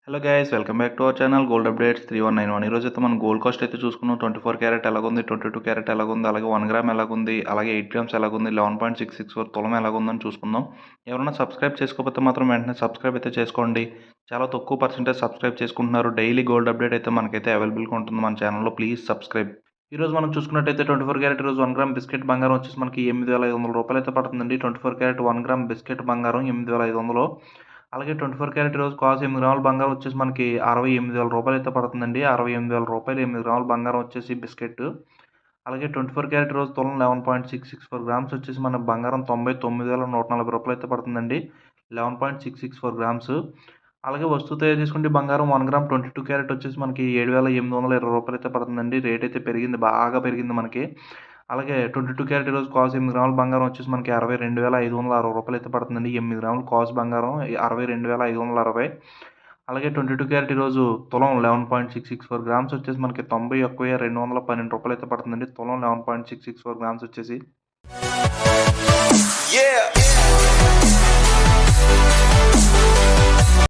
Hello guys, welcome back to our channel gold updates 3191. ఈరోజు అయితే మనం గోల్డ్ కాస్ట్ అయితే చూసుకున్నాం. 24 క్యారెట్ ఎలాగుంది, 22 క్యారెట్ ఎలాగుంది, అలాగే 1 గ్రామ్ ఎలాగుంది, అలాగే 8 గ్రామ్స్ ఎలాగుంది, 11.664 తులం ఎలాగుందని చూసుకుందాం. ఎవరైనా సబ్స్క్రైబ్ చేసుకోకపోతే మాత్రం వెంటనే సబ్స్క్రైబ్ అయితే చేసుకోండి. చాలా తక్కువ పర్సెంటేజ్ సబ్స్క్రైబ్ చేసుకుంటున్నారు. డైలీ గోల్డ్ అప్డేట్ అయితే మనకైతే అవైలబుల్గా ఉంటుంది మన ఛానల్లో. Please subscribe. ఈరోజు మనం చూసుకున్నట్టయితే 24 క్యారెట్ ఈరోజు 1 గ్రామ్ బిస్కెట్ బంగారం వచ్చేసి మనకి 8,500 రూపాయలు అయితే పడుతుందండి. 24 క్యారెట్ 1 గ్రామ్ బిస్కెట్ బంగారం 8,500. అలాగే 24 క్యారెట్ ఈరోజు కాస్ట్ 8 గ్రాముల బంగారం వచ్చేసి మనకి 68,000 రూపాయలు అయితే పడుతుందండి. 68,000 రూపాయలు 8 గ్రాముల బంగారం వచ్చేసి బిస్కెట్. అలాగే 24 క్యారెట్ ఈరోజు తులం 11.664 గ్రామ్స్ వచ్చేసి మన బంగారం 99,140 రూపాయలు అయితే పడుతుందండి. 11.664 గ్రామ్స్. అలాగే వస్తువు తయారు చేసుకుంటే బంగారం 1 గ్రామ్ 22 క్యారెట్ వచ్చేసి మనకి 7,820 రూపాయలు అయితే పడుతుందండి. రేట్ అయితే పెరిగింది, బాగా పెరిగింది మనకి. అలాగే 22 క్యారెట్ ఈరోజు కాస్ట్ 8 గ్రాముల బంగారం వచ్చేసి మనకి 62,560 రూపాయలు అయితే పడుతుందండి. 8 గ్రాములు కాస్ట్ బంగారం 62,560. అలాగే 22 క్యారెట్ ఈరోజు తులం 11.664 గ్రామ్స్ వచ్చేసి మనకి 91,212 రూపాయలు అయితే పడుతుందండి. తులం 11.664 గ్రామ్స్ వచ్చేసి.